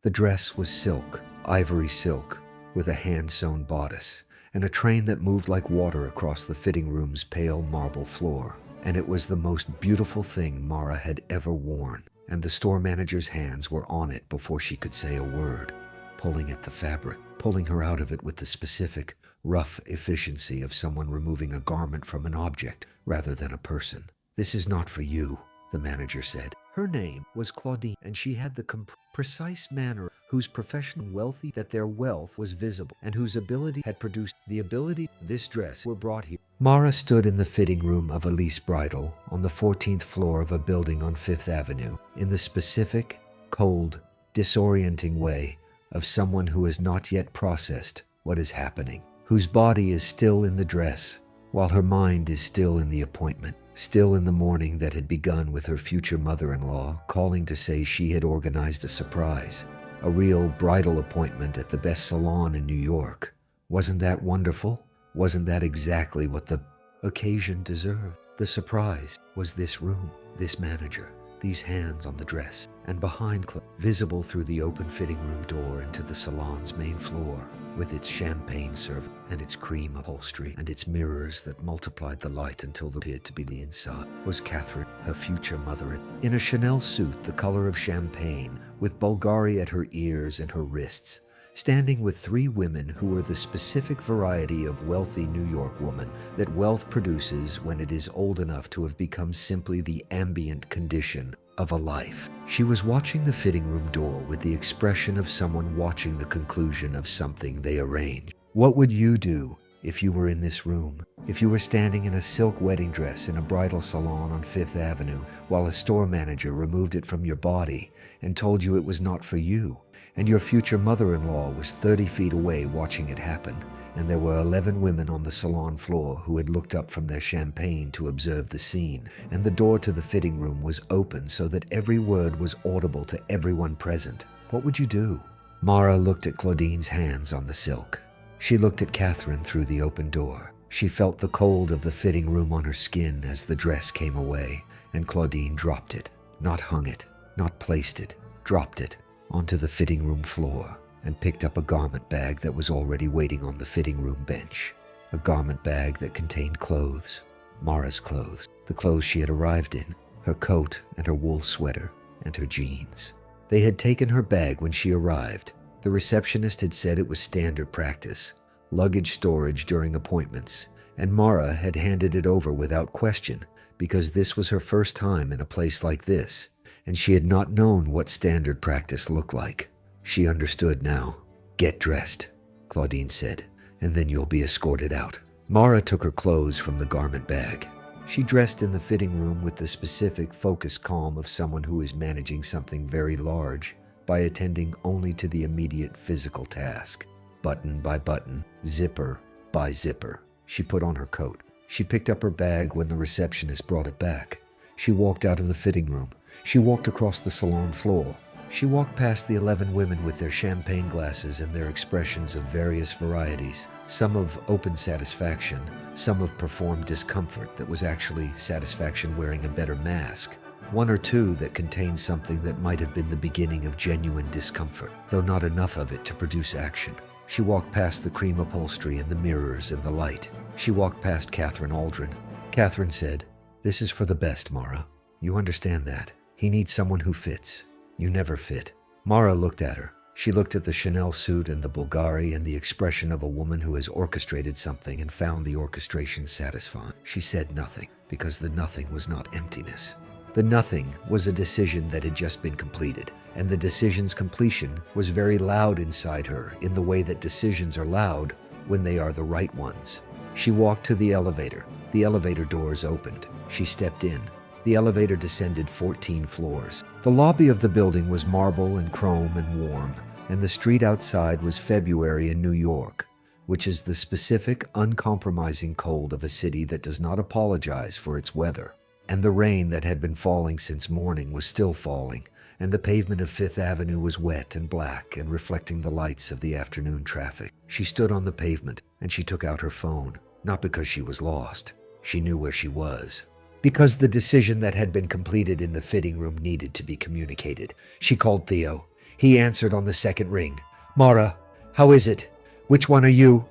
The dress was silk, ivory silk, with a hand-sewn bodice, and a train that moved like water across the fitting room's pale marble floor. And it was the most beautiful thing Mara had ever worn, and the store manager's hands were on it before she could say a word, pulling at the fabric, pulling her out of it with the specific, rough efficiency of someone removing a garment from an object rather than a person. "This is not for you," the manager said. Her name was Claudine, and she had the precise manner whose professional wealthy that their wealth was visible and whose ability had produced the ability this dress were brought here. Mara stood in the fitting room of Elise Bridal on the 14th floor of a building on Fifth Avenue in the specific, cold, disorienting way of someone who has not yet processed what is happening, whose body is still in the dress while her mind is still in the appointment. Still in the morning that had begun with her future mother-in-law calling to say she had organized a surprise, a real bridal appointment at the best salon in New York. Wasn't that wonderful? Wasn't that exactly what the occasion deserved? The surprise was this room, this manager, these hands on the dress, and behind visible through the open fitting room door into the salon's main floor, with its champagne service and its cream upholstery and its mirrors that multiplied the light until there appeared to be the inside, was Catherine, her future mother, in a Chanel suit the color of champagne, with Bulgari at her ears and her wrists, standing with three women who were the specific variety of wealthy New York woman that wealth produces when it is old enough to have become simply the ambient condition of a life. She was watching the fitting room door with the expression of someone watching the conclusion of something they arranged. What would you do if you were in this room? If you were standing in a silk wedding dress in a bridal salon on Fifth Avenue while a store manager removed it from your body and told you it was not for you, and your future mother-in-law was 30 feet away watching it happen, and there were 11 women on the salon floor who had looked up from their champagne to observe the scene, and the door to the fitting room was open so that every word was audible to everyone present? What would you do? Mara looked at Claudine's hands on the silk. She looked at Catherine through the open door. She felt the cold of the fitting room on her skin as the dress came away, and Claudine dropped it, not hung it, not placed it, dropped it onto the fitting room floor and picked up a garment bag that was already waiting on the fitting room bench. A garment bag that contained clothes, Mara's clothes, the clothes she had arrived in, her coat and her wool sweater and her jeans. They had taken her bag when she arrived. The receptionist had said it was standard practice, luggage storage during appointments, and Mara had handed it over without question because this was her first time in a place like this, and she had not known what standard practice looked like. She understood now. "Get dressed," Claudine said, "and then you'll be escorted out." Mara took her clothes from the garment bag. She dressed in the fitting room with the specific, focused calm of someone who is managing something very large by attending only to the immediate physical task. Button by button, zipper by zipper. She put on her coat. She picked up her bag when the receptionist brought it back. She walked out of the fitting room. She walked across the salon floor. She walked past the 11 women with their champagne glasses and their expressions of various varieties, some of open satisfaction, some of performed discomfort that was actually satisfaction wearing a better mask, one or two that contained something that might have been the beginning of genuine discomfort, though not enough of it to produce action. She walked past the cream upholstery and the mirrors and the light. She walked past Catherine Aldrin. Catherine said, "This is for the best, Mara. You understand that. He needs someone who fits. You never fit." Mara looked at her. She looked at the Chanel suit and the Bulgari and the expression of a woman who has orchestrated something and found the orchestration satisfying. She said nothing, because the nothing was not emptiness. The nothing was a decision that had just been completed, and the decision's completion was very loud inside her in the way that decisions are loud when they are the right ones. She walked to the elevator. The elevator doors opened. She stepped in. The elevator descended 14 floors. The lobby of the building was marble and chrome and warm, and the street outside was February in New York, which is the specific, uncompromising cold of a city that does not apologize for its weather. And the rain that had been falling since morning was still falling, and the pavement of Fifth Avenue was wet and black and reflecting the lights of the afternoon traffic. She stood on the pavement, and she took out her phone, not because she was lost. She knew where she was. Because the decision that had been completed in the fitting room needed to be communicated. She called Theo. He answered on the second ring. "Mara, how is it? Which one are you?"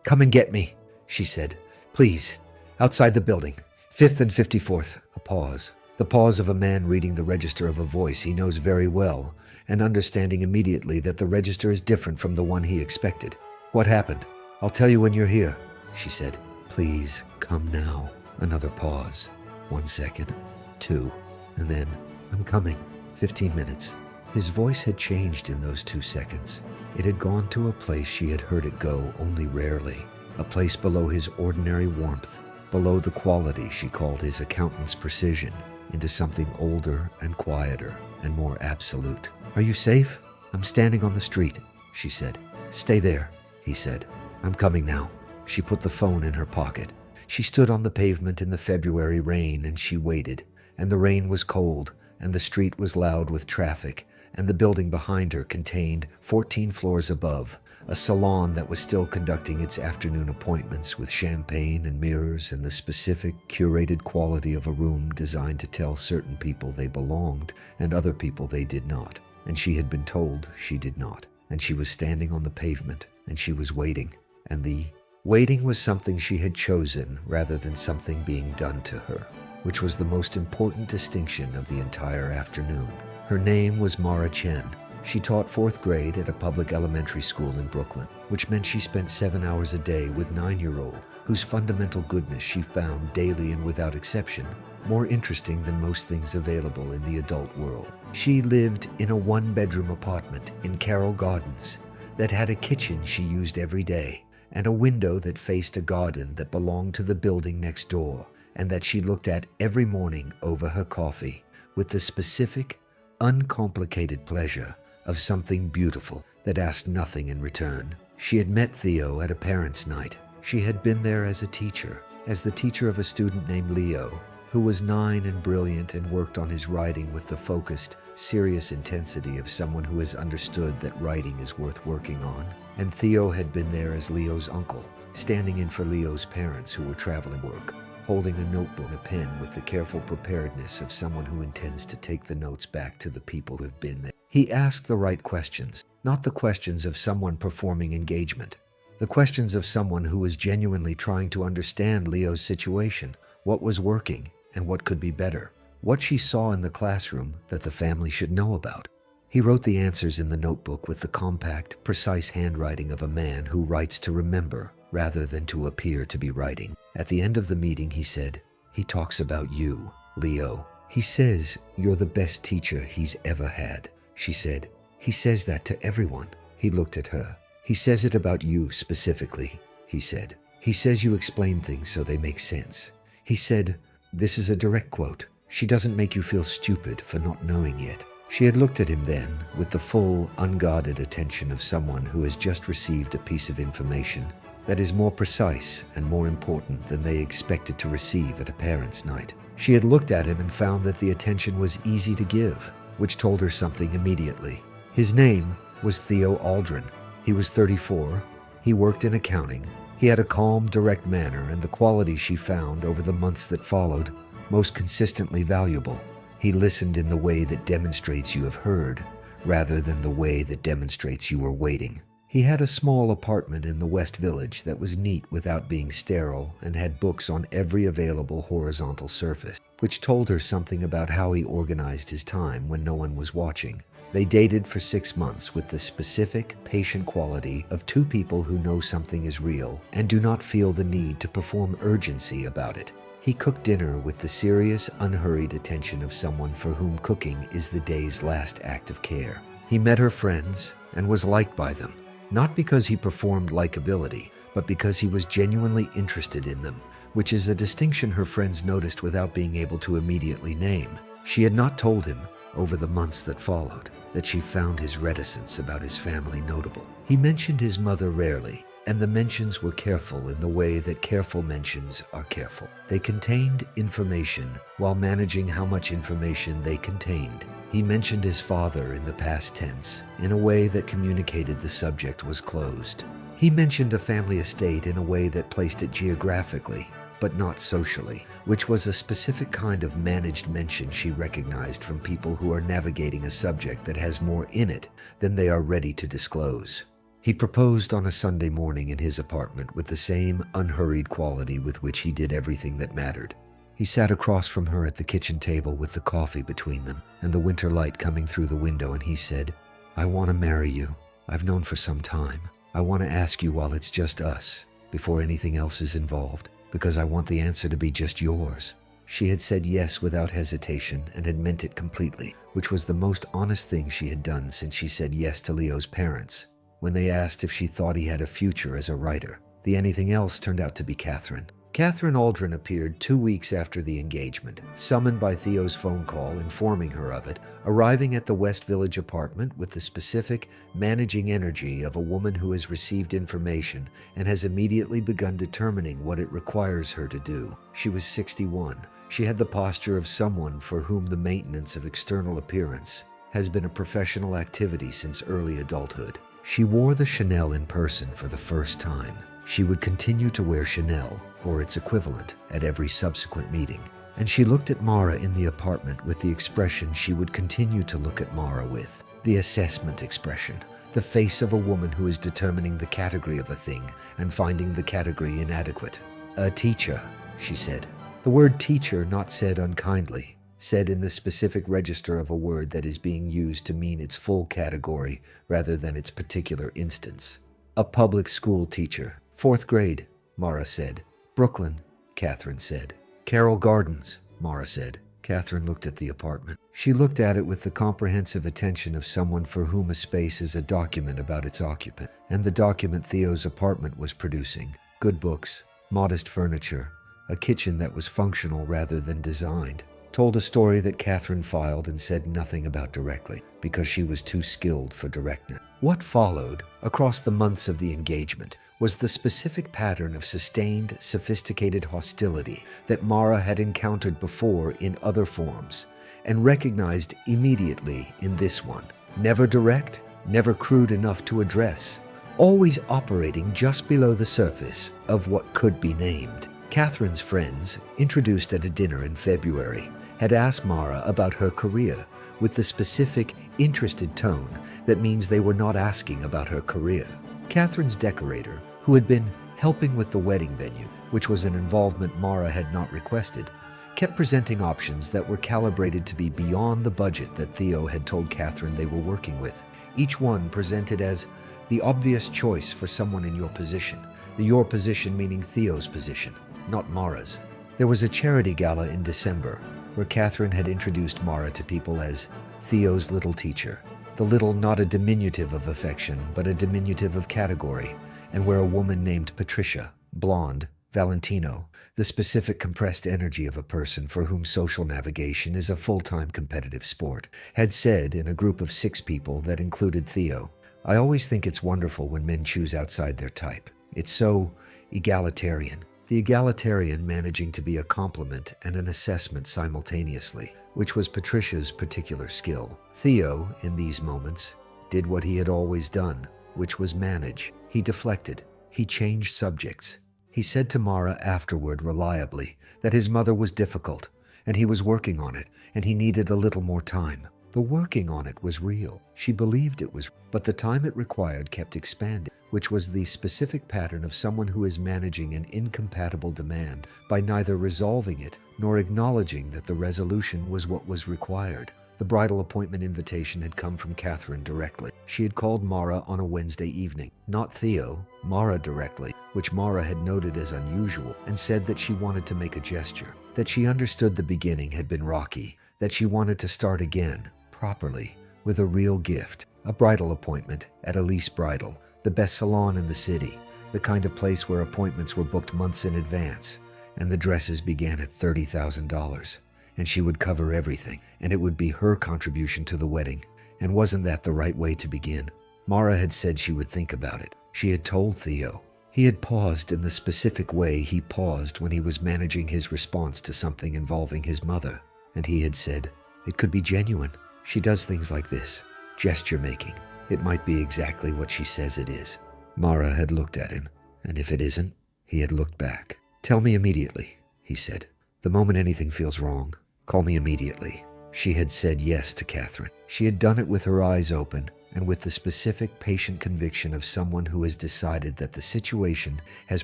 "Come and get me," she said. "Please. Outside the building. 5th and 54th. A pause. The pause of a man reading the register of a voice he knows very well, and understanding immediately that the register is different from the one he expected. "What happened?" "I'll tell you when you're here," she said. "Please, come now." Another pause. 1 second. 2. And then, "I'm coming." 15 minutes. His voice had changed in those 2 seconds. It had gone to a place she had heard it go only rarely. A place below his ordinary warmth, below the quality she called his accountant's precision, into something older and quieter and more absolute. "Are you safe?" "I'm standing on the street," she said. "Stay there," he said. "I'm coming now." She put the phone in her pocket. She stood on the pavement in the February rain and she waited. And the rain was cold, and the street was loud with traffic, and the building behind her contained, 14 floors above, a salon that was still conducting its afternoon appointments with champagne and mirrors and the specific, curated quality of a room designed to tell certain people they belonged and other people they did not. And she had been told she did not. And she was standing on the pavement, and she was waiting. And the waiting was something she had chosen rather than something being done to her, which was the most important distinction of the entire afternoon. Her name was Mara Chen. She taught 4th grade at a public elementary school in Brooklyn, which meant she spent 7 hours a day with 9-year-olds whose fundamental goodness she found daily and without exception more interesting than most things available in the adult world. She lived in a 1-bedroom apartment in Carroll Gardens that had a kitchen she used every day and a window that faced a garden that belonged to the building next door and that she looked at every morning over her coffee with the specific, uncomplicated pleasure of something beautiful that asked nothing in return. She had met Theo at a parents' night. She had been there as a teacher, as the teacher of a student named Leo, who was 9 and brilliant and worked on his writing with the focused, serious intensity of someone who has understood that writing is worth working on. And Theo had been there as Leo's uncle, standing in for Leo's parents who were traveling work, holding a notebook and a pen with the careful preparedness of someone who intends to take the notes back to the people who've been there. He asked the right questions, not the questions of someone performing engagement, the questions of someone who was genuinely trying to understand Leo's situation, what was working and what could be better, what she saw in the classroom that the family should know about. He wrote the answers in the notebook with the compact, precise handwriting of a man who writes to remember rather than to appear to be writing. At the end of the meeting, he said, "He talks about you, Leo. He says you're the best teacher he's ever had." She said, "He says that to everyone." He looked at her. "He says it about you specifically," he said. "He says you explain things so they make sense." He said, this is a direct quote, "She doesn't make you feel stupid for not knowing yet." She had looked at him then with the full, unguarded attention of someone who has just received a piece of information that is more precise and more important than they expected to receive at a parents' night. She had looked at him and found that the attention was easy to give, which told her something immediately. His name was Theo Aldrin. He was 34. He worked in accounting. He had a calm, direct manner and the quality she found over the months that followed most consistently valuable. He listened in the way that demonstrates you have heard, rather than the way that demonstrates you were waiting. He had a small apartment in the West Village that was neat without being sterile and had books on every available horizontal surface, which told her something about how he organized his time when no one was watching. They dated for 6 months with the specific, patient quality of two people who know something is real and do not feel the need to perform urgency about it. He cooked dinner with the serious, unhurried attention of someone for whom cooking is the day's last act of care. He met her friends and was liked by them, not because he performed likability, but because he was genuinely interested in them, which is a distinction her friends noticed without being able to immediately name. She had not told him, over the months that followed, that she found his reticence about his family notable. He mentioned his mother rarely, and the mentions were careful in the way that careful mentions are careful. They contained information while managing how much information they contained. He mentioned his father in the past tense in a way that communicated the subject was closed. He mentioned a family estate in a way that placed it geographically, but not socially, which was a specific kind of managed mention she recognized from people who are navigating a subject that has more in it than they are ready to disclose. He proposed on a Sunday morning in his apartment with the same unhurried quality with which he did everything that mattered. He sat across from her at the kitchen table with the coffee between them and the winter light coming through the window, and he said, "I want to marry you. I've known for some time. I want to ask you while it's just us, before anything else is involved, because I want the answer to be just yours." She had said yes without hesitation and had meant it completely, which was the most honest thing she had done since she said yes to Leo's parents when they asked if she thought he had a future as a writer. The anything else turned out to be Catherine. Catherine Aldrin appeared 2 weeks after the engagement, summoned by Theo's phone call informing her of it, arriving at the West Village apartment with the specific, managing energy of a woman who has received information and has immediately begun determining what it requires her to do. She was 61. She had the posture of someone for whom the maintenance of external appearance has been a professional activity since early adulthood. She wore the Chanel in person for the first time. She would continue to wear Chanel, or its equivalent, at every subsequent meeting. And she looked at Mara in the apartment with the expression she would continue to look at Mara with, the assessment expression, the face of a woman who is determining the category of a thing and finding the category inadequate. "A teacher," she said. The word teacher not said unkindly, said in the specific register of a word that is being used to mean its full category rather than its particular instance. "A public school teacher. 4th grade, Mara said. "Brooklyn," Catherine said. "Carroll Gardens," Mara said. Catherine looked at the apartment. She looked at it with the comprehensive attention of someone for whom a space is a document about its occupant, and the document Theo's apartment was producing. Good books, modest furniture, a kitchen that was functional rather than designed, told a story that Catherine filed and said nothing about directly, because she was too skilled for directness. What followed, across the months of the engagement, was the specific pattern of sustained, sophisticated hostility that Mara had encountered before in other forms, and recognized immediately in this one. Never direct, never crude enough to address, always operating just below the surface of what could be named. Catherine's friends, introduced at a dinner in February, had asked Mara about her career with the specific, interested tone that means they were not asking about her career. Catherine's decorator, who had been helping with the wedding venue, which was an involvement Mara had not requested, kept presenting options that were calibrated to be beyond the budget that Theo had told Catherine they were working with, each one presented as the obvious choice for someone in your position, the your position meaning Theo's position, not Mara's. There was a charity gala in December where Catherine had introduced Mara to people as Theo's little teacher, the little not a diminutive of affection, but a diminutive of category, and where a woman named Patricia, blonde, Valentino, the specific compressed energy of a person for whom social navigation is a full-time competitive sport, had said in a group of 6 people that included Theo, "I always think it's wonderful when men choose outside their type. It's so egalitarian." The egalitarian managing to be a compliment and an assessment simultaneously, which was Patricia's particular skill. Theo, in these moments, did what he had always done, which was manage. He deflected. He changed subjects. He said to Mara afterward reliably that his mother was difficult, and he was working on it, and he needed a little more time. The working on it was real. She believed it was, but the time it required kept expanding, which was the specific pattern of someone who is managing an incompatible demand by neither resolving it nor acknowledging that the resolution was what was required. The bridal appointment invitation had come from Catherine directly. She had called Mara on a Wednesday evening, not Theo, Mara directly, which Mara had noted as unusual, and said that she wanted to make a gesture, that she understood the beginning had been rocky, that she wanted to start again, properly, with a real gift, a bridal appointment at Elise Bridal, the best salon in the city, the kind of place where appointments were booked months in advance, and the dresses began at $30,000, and she would cover everything, and it would be her contribution to the wedding. And wasn't that the right way to begin? Mara had said she would think about it. She had told Theo. He had paused in the specific way he paused when he was managing his response to something involving his mother, and he had said, "It could be genuine. She does things like this, gesture making. It might be exactly what she says it is." Mara had looked at him, and if it isn't, he had looked back. "Tell me immediately," he said. "The moment anything feels wrong, call me immediately." She had said yes to Catherine. She had done it with her eyes open and with the specific, patient conviction of someone who has decided that the situation has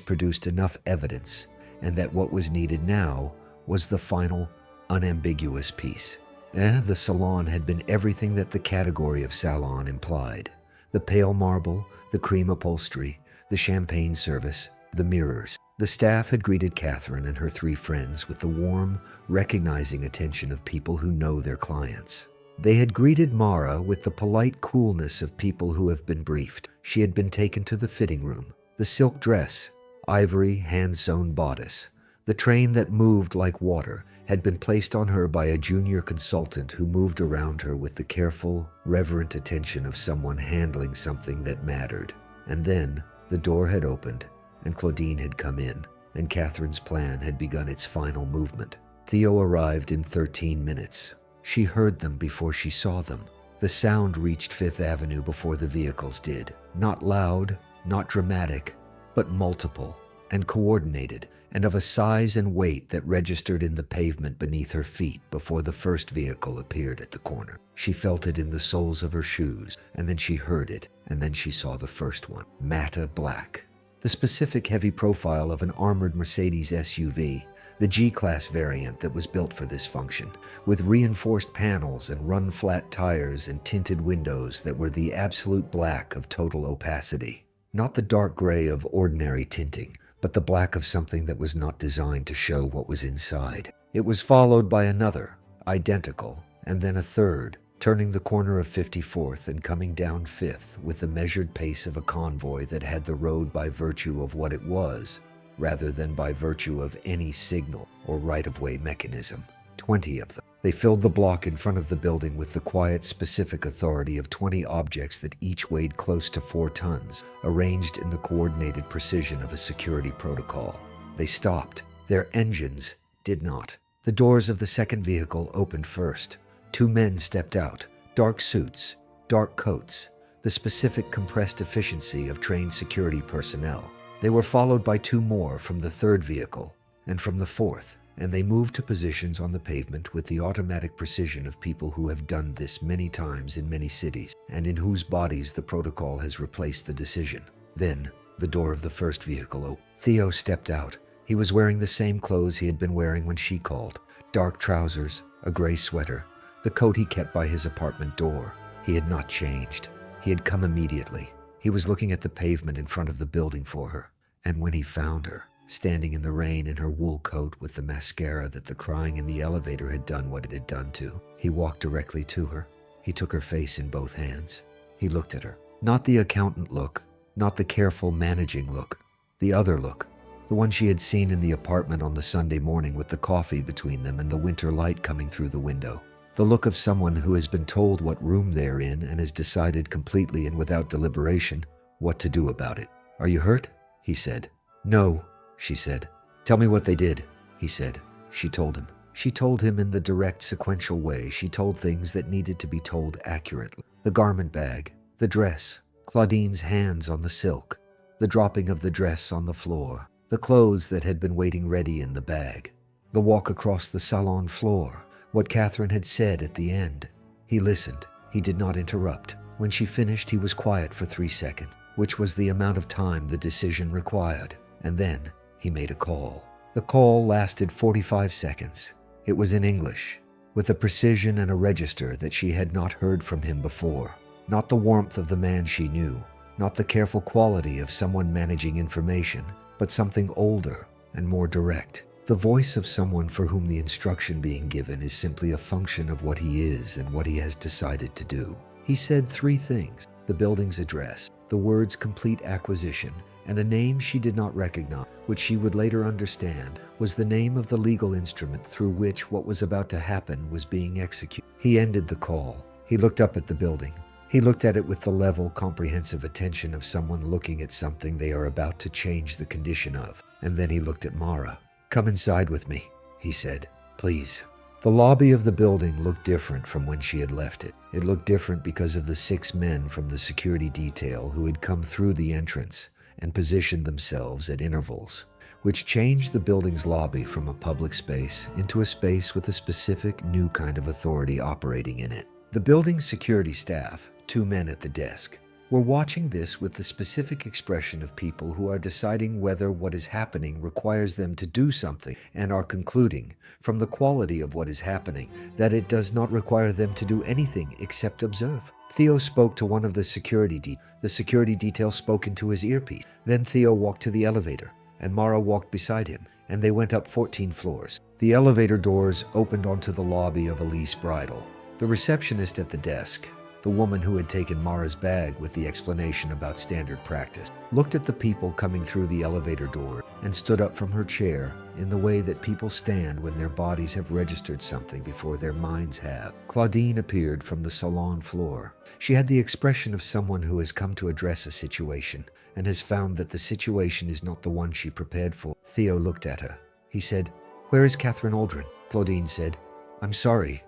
produced enough evidence and that what was needed now was the final, unambiguous piece. The salon had been everything that the category of salon implied. The pale marble, the cream upholstery, the champagne service, the mirrors. The staff had greeted Catherine and her three friends with the warm, recognizing attention of people who know their clients. They had greeted Mara with the polite coolness of people who have been briefed. She had been taken to the fitting room. The silk dress, ivory hand-sewn bodice, the train that moved like water, had been placed on her by a junior consultant who moved around her with the careful, reverent attention of someone handling something that mattered. And then the door had opened, and Claudine had come in, and Catherine's plan had begun its final movement. Theo arrived in 13 minutes. She heard them before she saw them. The sound reached Fifth Avenue before the vehicles did. Not loud, not dramatic, but multiple and coordinated, and of a size and weight that registered in the pavement beneath her feet before the first vehicle appeared at the corner. She felt it in the soles of her shoes, and then she heard it, and then she saw the first one, matte black. The specific heavy profile of an armored Mercedes SUV, the G-Class variant that was built for this function, with reinforced panels and run-flat tires and tinted windows that were the absolute black of total opacity. Not the dark gray of ordinary tinting, but the black of something that was not designed to show what was inside. It was followed by another, identical, and then a third, turning the corner of 54th and coming down 5th with the measured pace of a convoy that had the road by virtue of what it was, rather than by virtue of any signal or right-of-way mechanism. 20 of them. They filled the block in front of the building with the quiet, specific authority of 20 objects that each weighed close to 4 tons, arranged in the coordinated precision of a security protocol. They stopped. Their engines did not. The doors of the second vehicle opened first. 2 men stepped out, dark suits, dark coats, the specific compressed efficiency of trained security personnel. They were followed by 2 more from the third vehicle and from the fourth, and they moved to positions on the pavement with the automatic precision of people who have done this many times in many cities and in whose bodies the protocol has replaced the decision. Then, the door of the first vehicle opened. Theo stepped out. He was wearing the same clothes he had been wearing when she called. Dark trousers, a gray sweater, the coat he kept by his apartment door. He had not changed. He had come immediately. He was looking at the pavement in front of the building for her. And when he found her, standing in the rain in her wool coat with the mascara that the crying in the elevator had done what it had done to, he walked directly to her. He took her face in both hands. He looked at her. Not the accountant look, not the careful managing look, the other look, the one she had seen in the apartment on the Sunday morning with the coffee between them and the winter light coming through the window. The look of someone who has been told what room they're in and has decided completely and without deliberation what to do about it. "Are you hurt?" he said. "No," she said. "Tell me what they did," he said. She told him. She told him in the direct, sequential way. She told things that needed to be told accurately. The garment bag, the dress, Claudine's hands on the silk, the dropping of the dress on the floor, the clothes that had been waiting ready in the bag, the walk across the salon floor, what Catherine had said at the end. He listened. He did not interrupt. When she finished, he was quiet for 3 seconds, which was the amount of time the decision required. And then he made a call. The call lasted 45 seconds. It was in English, with a precision and a register that she had not heard from him before. Not the warmth of the man she knew, not the careful quality of someone managing information, but something older and more direct. The voice of someone for whom the instruction being given is simply a function of what he is and what he has decided to do. He said 3 things: the building's address, the words complete acquisition, and a name she did not recognize, which she would later understand was the name of the legal instrument through which what was about to happen was being executed. He ended the call. He looked up at the building. He looked at it with the level, comprehensive attention of someone looking at something they are about to change the condition of. And then he looked at Mara. "Come inside with me," he said. "Please." The lobby of the building looked different from when she had left it. It looked different because of the 6 men from the security detail who had come through the entrance and positioned themselves at intervals, which changed the building's lobby from a public space into a space with a specific new kind of authority operating in it. The building's security staff, 2 men at the desk, were watching this with the specific expression of people who are deciding whether what is happening requires them to do something and are concluding, from the quality of what is happening, that it does not require them to do anything except observe. Theo spoke to one of the security detail. The security detail spoke into his earpiece. Then Theo walked to the elevator, and Mara walked beside him, and they went up 14 floors. The elevator doors opened onto the lobby of Elise Bridal. The receptionist at the desk, the woman who had taken Mara's bag with the explanation about standard practice, looked at the people coming through the elevator door and stood up from her chair in the way that people stand when their bodies have registered something before their minds have. Claudine appeared from the salon floor. She had the expression of someone who has come to address a situation and has found that the situation is not the one she prepared for. Theo looked at her. He said, "Where is Catherine Aldrin?" Claudine said, "I'm sorry.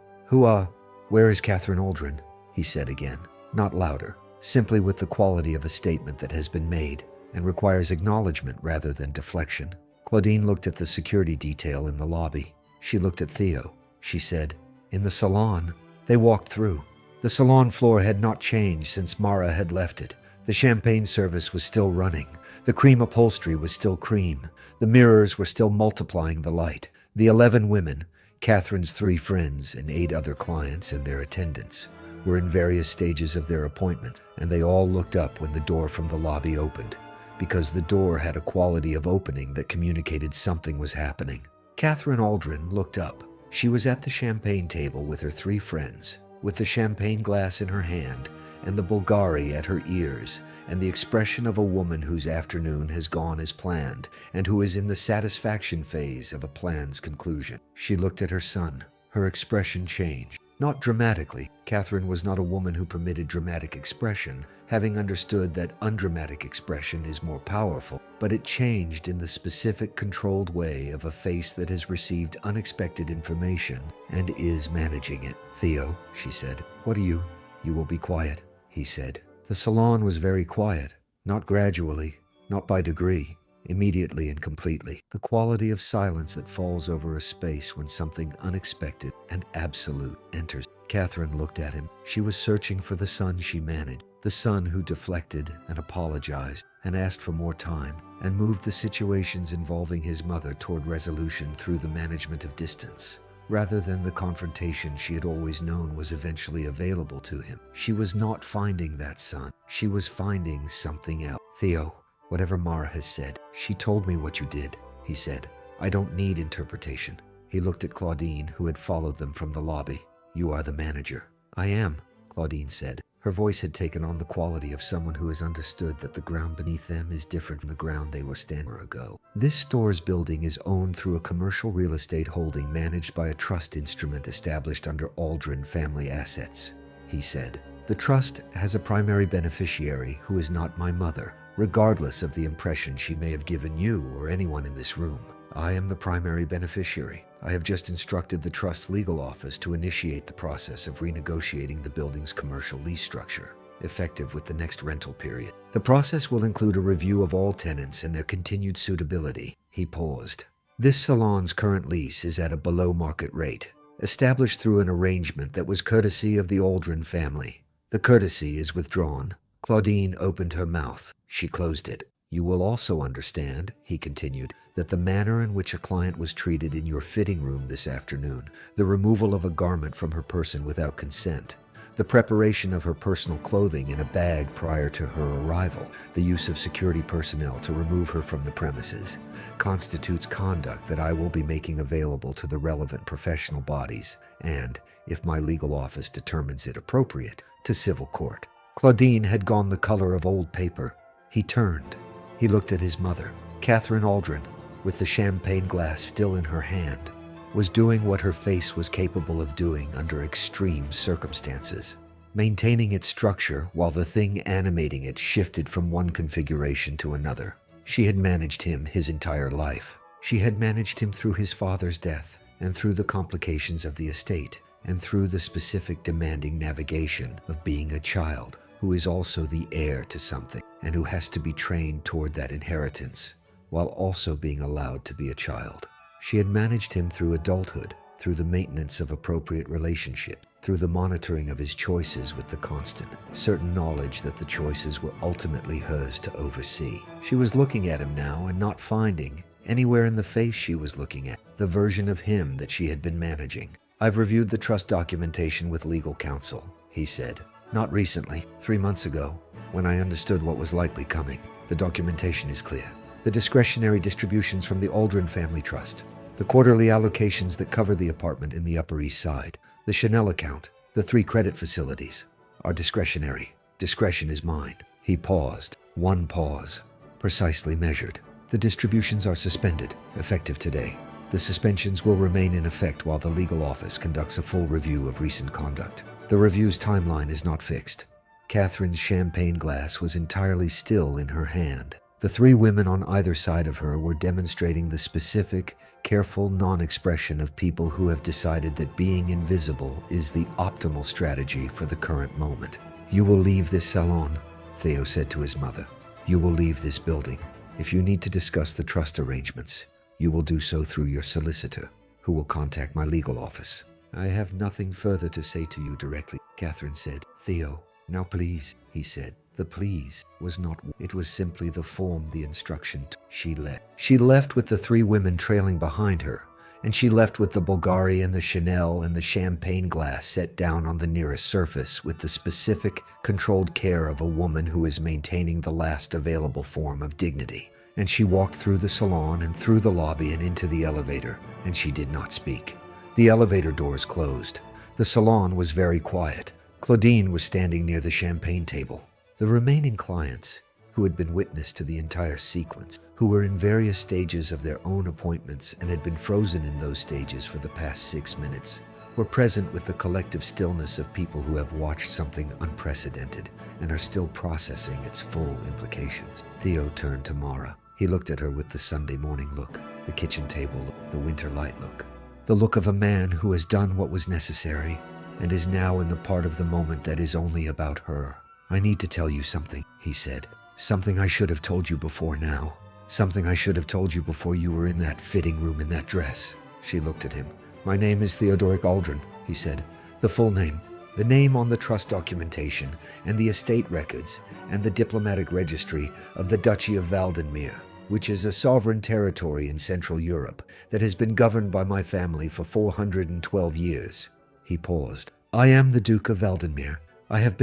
Where is Catherine Aldrin?" He said again, not louder, simply with the quality of a statement that has been made and requires acknowledgement rather than deflection. Claudine looked at the security detail in the lobby. She looked at Theo. She said, "In the salon." They walked through. The salon floor had not changed since Mara had left it. The champagne service was still running. The cream upholstery was still cream. The mirrors were still multiplying the light. The 11 women, Catherine's 3 friends and 8 other clients and their attendants, were in various stages of their appointments, and they all looked up when the door from the lobby opened, because the door had a quality of opening that communicated something was happening. Catherine Aldrin looked up. She was at the champagne table with her 3 friends, with the champagne glass in her hand and the Bulgari at her ears, and the expression of a woman whose afternoon has gone as planned and who is in the satisfaction phase of a plan's conclusion. She looked at her son. Her expression changed. Not dramatically. Catherine was not a woman who permitted dramatic expression, having understood that undramatic expression is more powerful, but it changed in the specific controlled way of a face that has received unexpected information and is managing it. "Theo," she said, "what are you? You will be quiet," he said. The salon was very quiet, not gradually, not by degree. Immediately and completely. The quality of silence that falls over a space when something unexpected and absolute enters. Catherine looked at him. She was searching for the son she managed, the son who deflected and apologized and asked for more time and moved the situations involving his mother toward resolution through the management of distance, rather than the confrontation she had always known was eventually available to him. She was not finding that son. She was finding something else. "Theo, whatever Mara has said, she told me what you did," he said. "I don't need interpretation." He looked at Claudine, who had followed them from the lobby. "You are the manager." "I am," Claudine said. Her voice had taken on the quality of someone who has understood that the ground beneath them is different from the ground they were standing ago. "This store's building is owned through a commercial real estate holding managed by a trust instrument established under Aldrin Family Assets," he said. "The trust has a primary beneficiary who is not my mother, regardless of the impression she may have given you or anyone in this room. I am the primary beneficiary. I have just instructed the Trust's legal office to initiate the process of renegotiating the building's commercial lease structure, effective with the next rental period. The process will include a review of all tenants and their continued suitability." He paused. "This salon's current lease is at a below-market rate, established through an arrangement that was courtesy of the Aldrin family. The courtesy is withdrawn." Claudine opened her mouth. She closed it. "You will also understand," he continued, "that the manner in which a client was treated in your fitting room this afternoon, the removal of a garment from her person without consent, the preparation of her personal clothing in a bag prior to her arrival, the use of security personnel to remove her from the premises, constitutes conduct that I will be making available to the relevant professional bodies and, if my legal office determines it appropriate, to civil court." Claudine had gone the color of old paper. He turned. He looked at his mother. Catherine Aldrin, with the champagne glass still in her hand, was doing what her face was capable of doing under extreme circumstances, maintaining its structure while the thing animating it shifted from one configuration to another. She had managed him his entire life. She had managed him through his father's death and through the complications of the estate and through the specific demanding navigation of being a child who is also the heir to something and who has to be trained toward that inheritance, while also being allowed to be a child. She had managed him through adulthood, through the maintenance of appropriate relationship, through the monitoring of his choices with the constant, certain knowledge that the choices were ultimately hers to oversee. She was looking at him now and not finding, anywhere in the face she was looking at, the version of him that she had been managing. "I've reviewed the trust documentation with legal counsel," he said. "Not recently, 3 months ago, when I understood what was likely coming. The documentation is clear. The discretionary distributions from the Aldrin Family Trust, the quarterly allocations that cover the apartment in the Upper East Side, the Chanel account, the 3 credit facilities, are discretionary. Discretion is mine." He paused. One pause, precisely measured. "The distributions are suspended, effective today. The suspensions will remain in effect while the legal office conducts a full review of recent conduct. The review's timeline is not fixed." Catherine's champagne glass was entirely still in her hand. The 3 women on either side of her were demonstrating the specific, careful non-expression of people who have decided that being invisible is the optimal strategy for the current moment. "You will leave this salon," Theo said to his mother. "You will leave this building. If you need to discuss the trust arrangements, you will do so through your solicitor, who will contact my legal office." "I have nothing further to say to you directly," Catherine said. "Theo, now please," he said. The please was not, it was simply the form, the instruction. She left. She left with the 3 women trailing behind her, and she left with the Bulgari and the Chanel and the champagne glass set down on the nearest surface with the specific, controlled care of a woman who is maintaining the last available form of dignity. And she walked through the salon and through the lobby and into the elevator, and she did not speak. The elevator doors closed. The salon was very quiet. Claudine was standing near the champagne table. The remaining clients, who had been witness to the entire sequence, who were in various stages of their own appointments and had been frozen in those stages for the past 6 minutes, were present with the collective stillness of people who have watched something unprecedented and are still processing its full implications. Theo turned to Mara. He looked at her with the Sunday morning look, the kitchen table look, the winter light look, the look of a man who has done what was necessary and is now in the part of the moment that is only about her. "I need to tell you something," he said. "Something I should have told you before now. Something I should have told you before you were in that fitting room in that dress." She looked at him. "My name is Theodoric Aldrin," he said. "The full name. The name on the trust documentation and the estate records and the diplomatic registry of the Duchy of Valdenmere, which is a sovereign territory in Central Europe that has been governed by my family for 412 years. He paused. "I am the Duke of Valdenmere. I have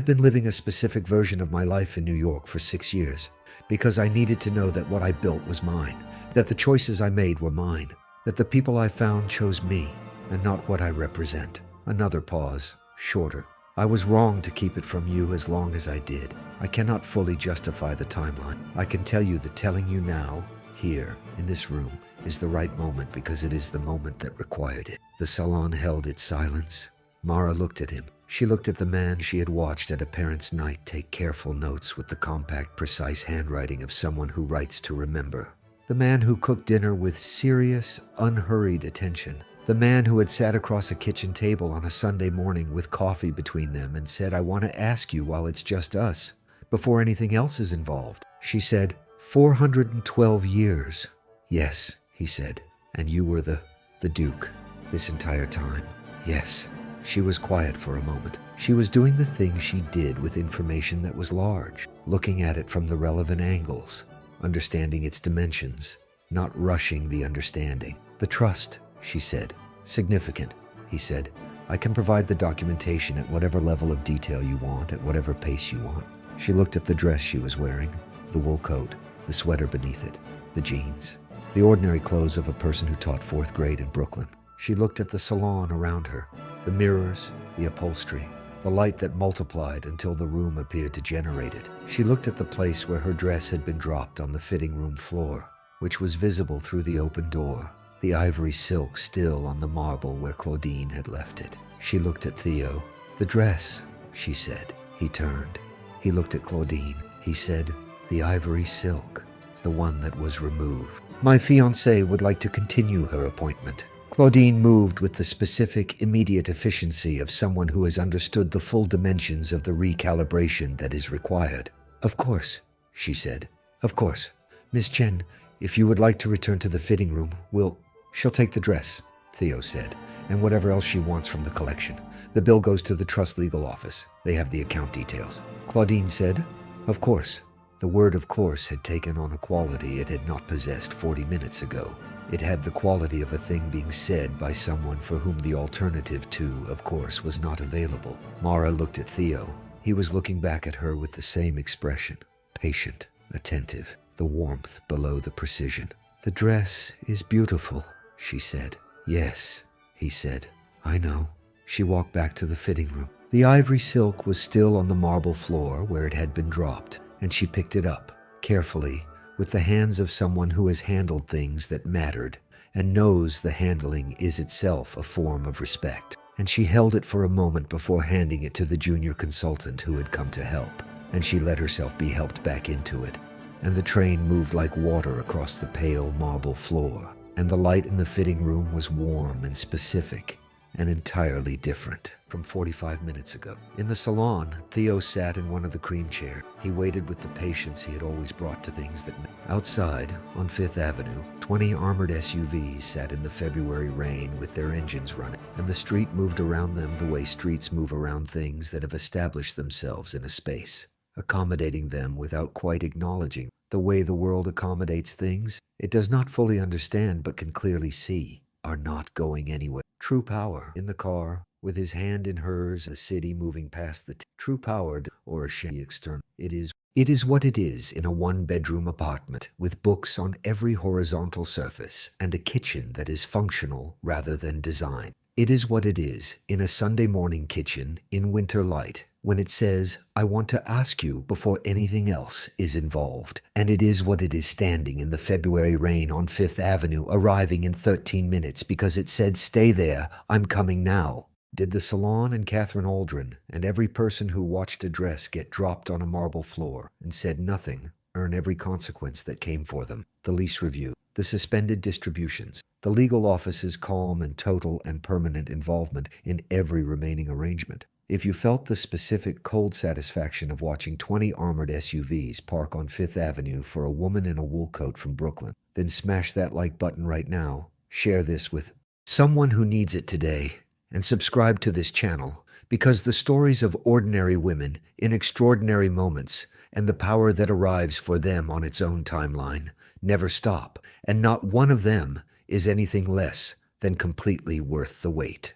been living a specific version of my life in New York for 6 years because I needed to know that what I built was mine, that the choices I made were mine, that the people I found chose me and not what I represent." Another pause, shorter. "I was wrong to keep it from you as long as I did. I cannot fully justify the timeline. I can tell you that telling you now, here, in this room, is the right moment because it is the moment that required it." The salon held its silence. Mara looked at him. She looked at the man she had watched at a parent's night take careful notes with the compact, precise handwriting of someone who writes to remember. The man who cooked dinner with serious, unhurried attention. The man who had sat across a kitchen table on a Sunday morning with coffee between them and said, "I want to ask you while it's just us, before anything else is involved." She said, 412 years. "Yes," he said. "And you were the Duke this entire time." "Yes." She was quiet for a moment. She was doing the thing she did with information that was large, looking at it from the relevant angles, understanding its dimensions, not rushing the understanding. "The trust," she said. "Significant," he said. "I can provide the documentation at whatever level of detail you want, at whatever pace you want." She looked at the dress she was wearing, the wool coat, the sweater beneath it, the jeans, the ordinary clothes of a person who taught 4th grade in Brooklyn. She looked at the salon around her, the mirrors, the upholstery, the light that multiplied until the room appeared to generate it. She looked at the place where her dress had been dropped on the fitting room floor, which was visible through the open door, the ivory silk still on the marble where Claudine had left it. She looked at Theo. "The dress," she said. He turned. He looked at Claudine. He said, "The ivory silk, the one that was removed. My fiancé would like to continue her appointment." Claudine moved with the specific, immediate efficiency of someone who has understood the full dimensions of the recalibration that is required. "Of course," she said. "Of course. Miss Chen, if you would like to return to the fitting room, she'll take the dress, Theo said, and whatever else she wants from the collection. The bill goes to the trust legal office. They have the account details. Claudine said, of course. The word of course had taken on a quality it had not possessed 40 minutes ago. It had the quality of a thing being said by someone for whom the alternative to, of course, was not available. Mara looked at Theo. He was looking back at her with the same expression, patient, attentive, the warmth below the precision. The dress is beautiful, she said. Yes, he said. I know. She walked back to the fitting room. The ivory silk was still on the marble floor where it had been dropped, and she picked it up, carefully, with the hands of someone who has handled things that mattered and knows the handling is itself a form of respect. And she held it for a moment before handing it to the junior consultant who had come to help, and she let herself be helped back into it. And the train moved like water across the pale marble floor, and the light in the fitting room was warm and specific and entirely different from 45 minutes ago. In the salon, Theo sat in one of the cream chairs. He waited with the patience he had always brought to things that mattered. Outside, on Fifth Avenue, 20 armored SUVs sat in the February rain with their engines running, and the street moved around them the way streets move around things that have established themselves in a space, accommodating them without quite acknowledging the way the world accommodates things it does not fully understand but can clearly see are not going anywhere. True power in the car, with his hand in hers, the city moving past the true power or a shady external. It is what it is in a one-bedroom apartment with books on every horizontal surface and a kitchen that is functional rather than design. It is what it is in a Sunday morning kitchen in winter light when it says, I want to ask you before anything else is involved. And it is what it is standing in the February rain on Fifth Avenue, arriving in 13 minutes because it said, stay there, I'm coming now. Did the salon and Catherine Aldrin and every person who watched a dress get dropped on a marble floor and said nothing earn every consequence that came for them? The lease review, the suspended distributions, the legal office's calm and total and permanent involvement in every remaining arrangement. If you felt the specific cold satisfaction of watching 20 armored SUVs park on Fifth Avenue for a woman in a wool coat from Brooklyn, then smash that like button right now, share this with someone who needs it today, and subscribe to this channel, because the stories of ordinary women in extraordinary moments and the power that arrives for them on its own timeline never stop, and not one of them is anything less than completely worth the wait.